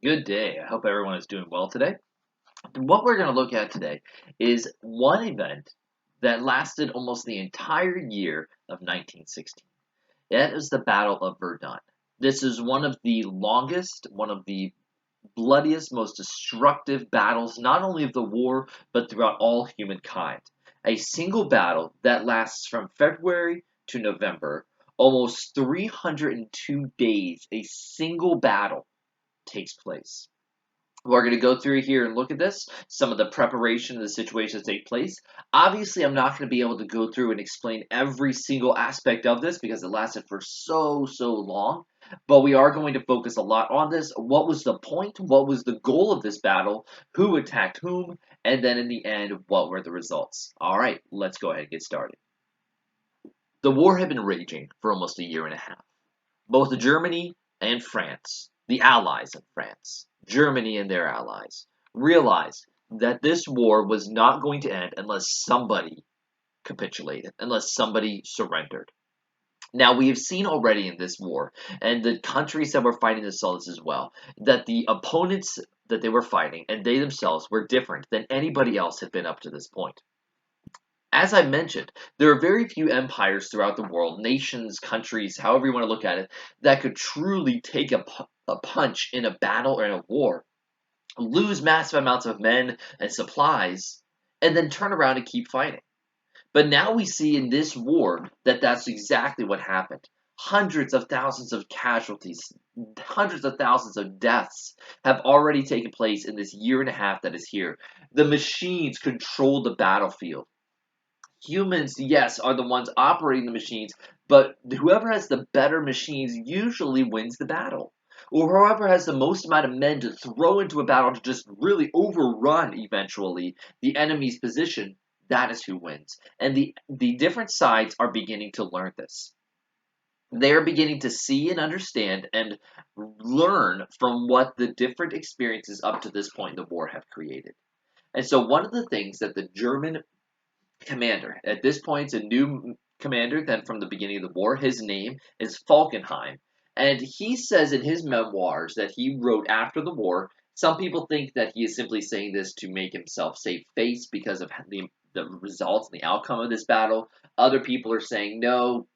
Good day. I hope everyone is doing well today. What we're going to look at today is one event that lasted almost the entire year of 1916. That is the Battle of Verdun. This is one of the longest, one of the bloodiest, most destructive battles, not only of the war, but throughout all humankind. A single battle that lasts from February to November, almost 302 days, a single battle takes place. We're going to go through here and look at this, some of the preparation and the situations that take place. Obviously, I'm not going to be able to go through and explain every single aspect of this because it lasted for so long. But we are going to focus a lot on this. What was the point? What was the goal of this battle? Who attacked whom? And then in the end, what were the results? All right, let's go ahead and get started. The war had been raging for almost a year and a half. Both Germany and France, the allies of France, Germany and their allies, realized that this war was not going to end unless somebody capitulated, unless somebody surrendered. Now, we have seen already in this war, and the countries that were fighting this saw this as well, that the opponents that they were fighting and they themselves were different than anybody else had been up to this point. As I mentioned, there are very few empires throughout the world, nations, countries, however you want to look at it, that could truly take a punch in a battle or in a war, lose massive amounts of men and supplies, and then turn around and keep fighting. But now we see in this war that that's exactly what happened. Hundreds of thousands of casualties, hundreds of thousands of deaths have already taken place in this year and a half that is here. The machines control the battlefield. Humans, yes, are the ones operating the machines, but whoever has the better machines usually wins the battle. Or whoever has the most amount of men to throw into a battle to just really overrun eventually the enemy's position, that is who wins. And the different sides are beginning to learn this. They are beginning to see and understand and learn from what the different experiences up to this point in the war have created. And so one of the things that the German commander. At this point, it's a new commander than from the beginning of the war. His name is Falkenhayn. And he says in his memoirs that he wrote after the war, some people think that he is simply saying this to make himself save face because of the results and the outcome of this battle. Other people are saying, no,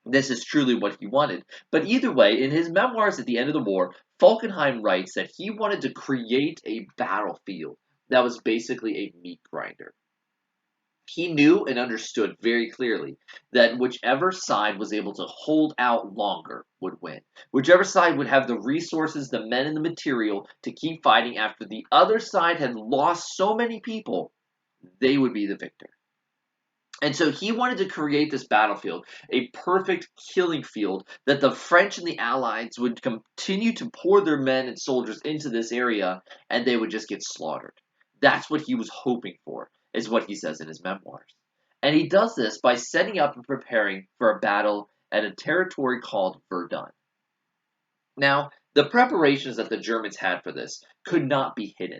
this is truly what he wanted. But either way, in his memoirs at the end of the war, Falkenhayn writes that he wanted to create a battlefield that was basically a meat grinder. He knew and understood very clearly that whichever side was able to hold out longer would win. Whichever side would have the resources, the men, and the material to keep fighting after the other side had lost so many people, they would be the victor. And so he wanted to create this battlefield, a perfect killing field that the French and the Allies would continue to pour their men and soldiers into this area and they would just get slaughtered. That's what he was hoping for, is what he says in his memoirs. And he does this by setting up and preparing for a battle at a territory called Verdun. Now, the preparations that the Germans had for this could not be hidden.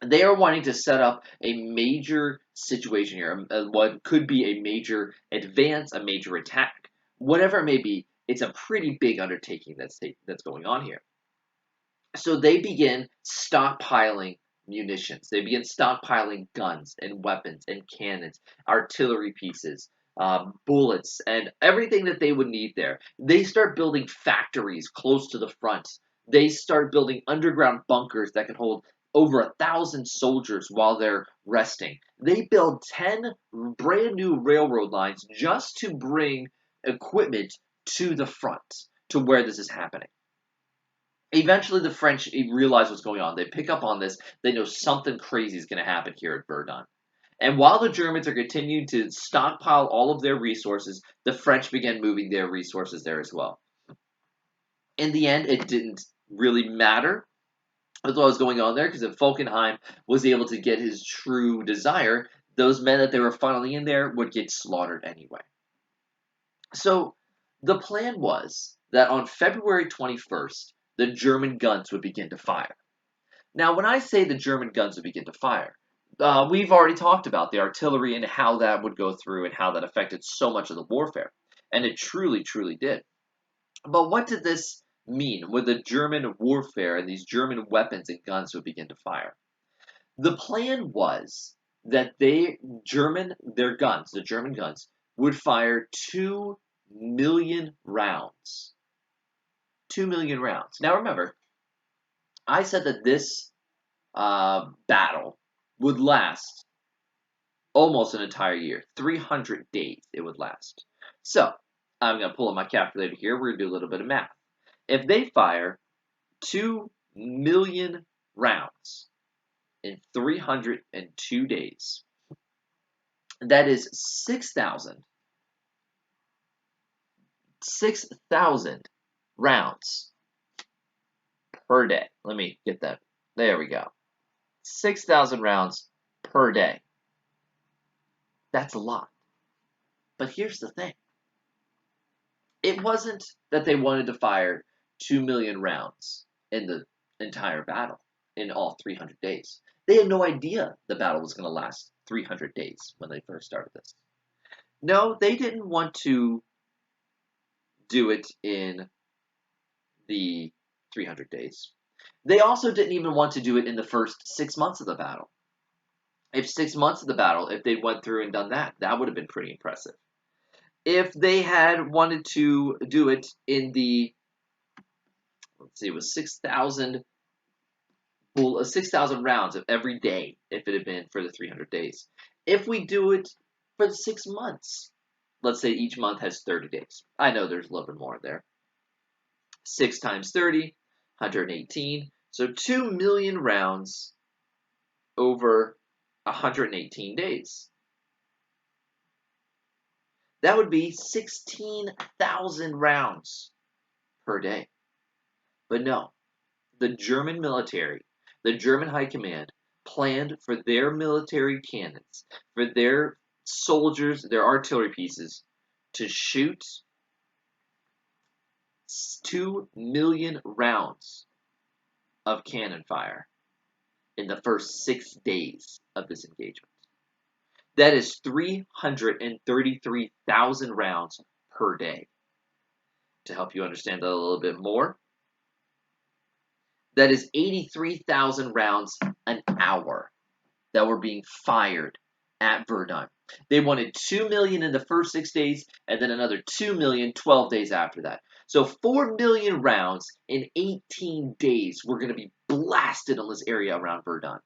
They are wanting to set up a major situation here, what could be a major advance, a major attack, whatever it may be. It's a pretty big undertaking that's going on here. So they begin stockpiling munitions. They begin stockpiling guns and weapons and cannons, artillery pieces, bullets, and everything that they would need there. They start building factories close to the front. They start building underground bunkers that can hold over 1,000 soldiers while they're resting. They build 10 brand new railroad lines just to bring equipment to the front, to where this is happening. Eventually, the French realize what's going on. They pick up on this. They know something crazy is going to happen here at Verdun. And while the Germans are continuing to stockpile all of their resources, the French began moving their resources there as well. In the end, it didn't really matter with what was going on there because if Falkenhayn was able to get his true desire, those men that they were funneling in there would get slaughtered anyway. So the plan was that on February 21st, the German guns would begin to fire. Now, when I say the German guns would begin to fire, we've already talked about the artillery and how that would go through and how that affected so much of the warfare. And it truly did. But what did this mean when the German warfare and these German weapons and guns would begin to fire? The plan was that the German guns, would fire 2 million rounds. 2 million rounds. Now remember, I said that this battle would last almost an entire year. 300 days it would last. So, I'm going to pull up my calculator here. We're going to do a little bit of math. If they fire 2 million rounds in 302 days, that is 6,000 rounds per day. Let me get that. There we go. 6,000 rounds per day. That's a lot. But here's the thing. It wasn't that they wanted to fire 2 million rounds in the entire battle in all 300 days. They had no idea the battle was going to last 300 days when they first started this. No, they didn't want to do it in the 300 days. They also didn't even want to do it in the first 6 months of the battle. If 6 months of the battle, if they went through and done that, that would have been pretty impressive. If they had wanted to do it in the, let's see, it was 6,000 rounds of every day, if it had been for the 300 days. If we do it for the 6 months, let's say each month has 30 days. I know there's a little bit more there. 6 times 30, 118. So 2 million rounds over 118 days. That would be 16,000 rounds per day. But no, the German military, the German high command, planned for their military cannons, for their soldiers, their artillery pieces, to shoot 2 million rounds of cannon fire in the first 6 days of this engagement. That is 333,000 rounds per day. To help you understand that a little bit more, that is 83,000 rounds an hour that were being fired at Verdun. They wanted 2 million in the first 6 days, and then another 2 million 12 days after that. So 4 million rounds in 18 days were going to be blasted on this area around Verdun.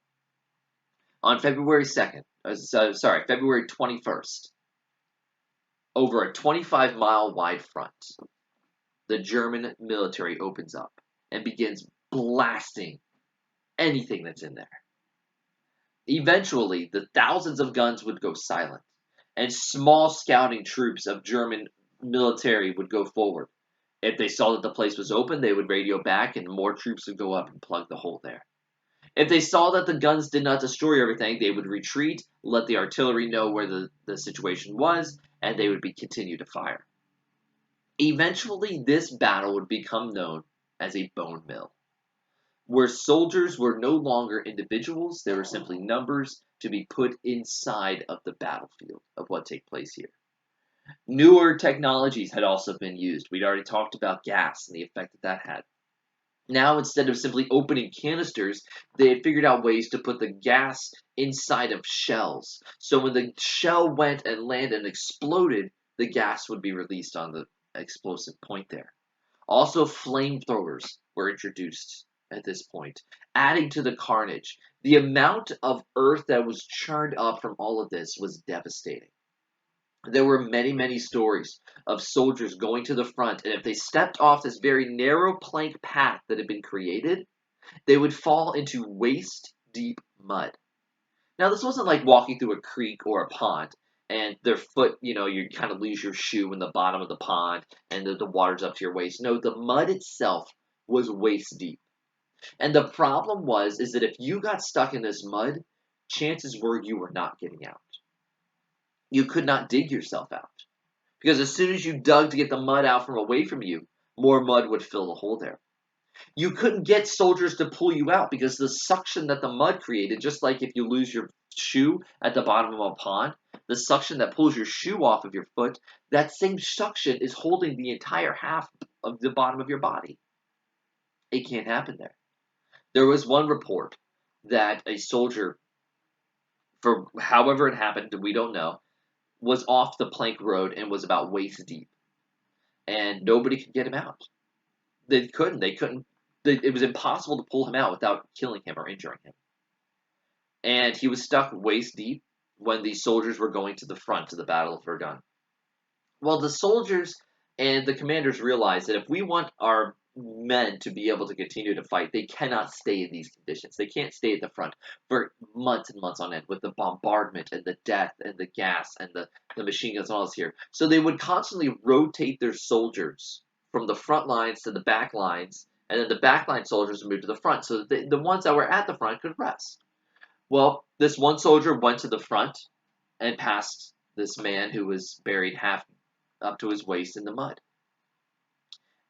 On February 21st, over a 25-mile wide front, the German military opens up and begins blasting anything that's in there. Eventually, the thousands of guns would go silent, and small scouting troops of German military would go forward. If they saw that the place was open, they would radio back, and more troops would go up and plug the hole there. If they saw that the guns did not destroy everything, they would retreat, let the artillery know where the situation was, and they would continue to fire. Eventually, this battle would become known as a bone mill, where soldiers were no longer individuals, they were simply numbers to be put inside of the battlefield of what take place here. Newer technologies had also been used. We'd already talked about gas and the effect that had. Now, instead of simply opening canisters, they had figured out ways to put the gas inside of shells. So when the shell went and landed and exploded, the gas would be released on the explosive point there. Also, flamethrowers were introduced at this point, adding to the carnage. The amount of earth that was churned up from all of this was devastating. There were many, many stories of soldiers going to the front, and if they stepped off this very narrow plank path that had been created, they would fall into waist-deep mud. Now, this wasn't like walking through a creek or a pond, and their foot, you kind of lose your shoe in the bottom of the pond, and the water's up to your waist. No, the mud itself was waist-deep. And the problem is that if you got stuck in this mud, chances were you were not getting out. You could not dig yourself out. Because as soon as you dug to get the mud out from away from you, more mud would fill the hole there. You couldn't get soldiers to pull you out because the suction that the mud created, just like if you lose your shoe at the bottom of a pond, the suction that pulls your shoe off of your foot, that same suction is holding the entire half of the bottom of your body. It can't happen there. There was one report that a soldier, for however it happened, we don't know, was off the plank road and was about waist deep, and nobody could get him out. They couldn't. They couldn't. It was impossible to pull him out without killing him or injuring him. And he was stuck waist deep when the soldiers were going to the front of the Battle of Verdun. Well, the soldiers and the commanders realized that if we want our men to be able to continue to fight, they cannot stay in these conditions. They can't stay at the front for months and months on end with the bombardment and the death and the gas and the machine guns and all this here. So they would constantly rotate their soldiers from the front lines to the back lines, and then the back line soldiers would move to the front so that the ones that were at the front could rest. Well, this one soldier went to the front and passed this man who was buried half up to his waist in the mud.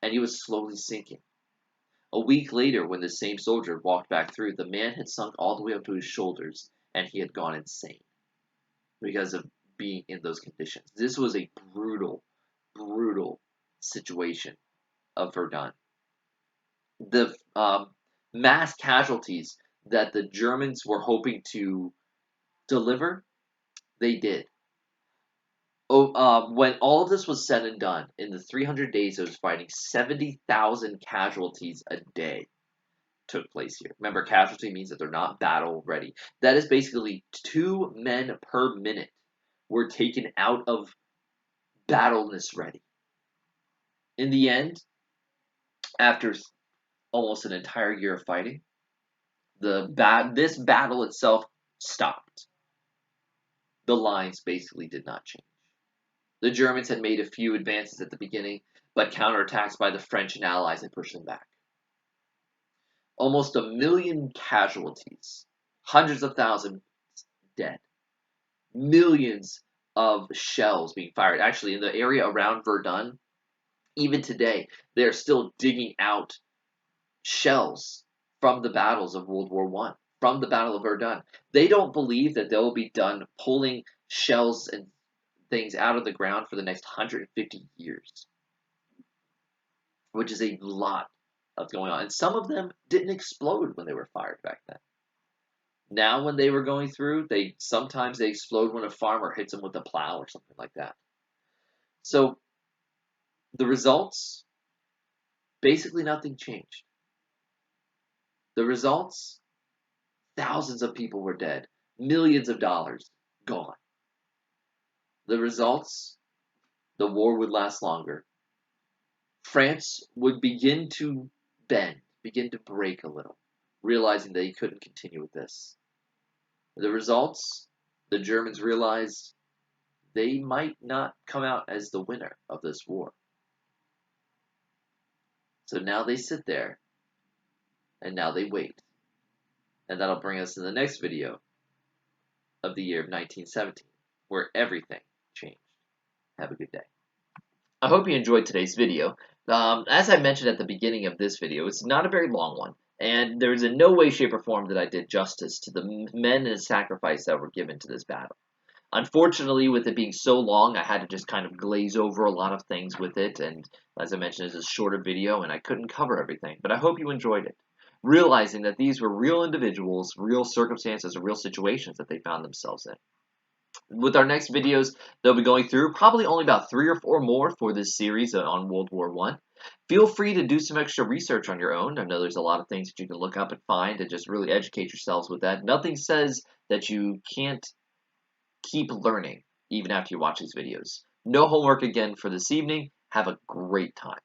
And he was slowly sinking. A week later, when the same soldier walked back through, the man had sunk all the way up to his shoulders, and he had gone insane because of being in those conditions. This was a brutal, brutal situation of Verdun. The mass casualties that the Germans were hoping to deliver, they did. When all of this was said and done, in the 300 days it was fighting, 70,000 casualties a day took place here. Remember, casualty means that they're not battle ready. That is basically 2 men per minute were taken out of battleness ready. In the end, after almost an entire year of fighting, this battle itself stopped. The lines basically did not change. The Germans had made a few advances at the beginning, but counterattacks by the French and Allies had pushed them back. Almost 1 million casualties, hundreds of thousands dead, millions of shells being fired. Actually, in the area around Verdun, even today, they're still digging out shells from the battles of World War I, from the Battle of Verdun. They don't believe that they'll be done pulling shells and things out of the ground for the next 150 years, which is a lot of going on. And some of them didn't explode when they were fired back then. Now, when they were going through, sometimes they explode when a farmer hits them with a plow or something like that. So the results, basically nothing changed. The results, thousands of people were dead, millions of dollars gone. The results, the war would last longer. France would begin to bend, begin to break a little, realizing they couldn't continue with this. The results, the Germans realized they might not come out as the winner of this war. So now they sit there, and now they wait. And that'll bring us to the next video of the year of 1917, where everything changed. Have a good day. I hope you enjoyed today's video. As I mentioned at the beginning of this video, it's not a very long one, and there is in no way, shape, or form that I did justice to the men and sacrifice that were given to this battle. Unfortunately, with it being so long, I had to just kind of glaze over a lot of things with it, and as I mentioned, it's a shorter video, and I couldn't cover everything, but I hope you enjoyed it, realizing that these were real individuals, real circumstances, real situations that they found themselves in. With our next videos, they'll be going through probably only about 3 or 4 more for this series on World War I. Feel free to do some extra research on your own. I know there's a lot of things that you can look up and find and just really educate yourselves with that. Nothing says that you can't keep learning even after you watch these videos. No homework again for this evening. Have a great time.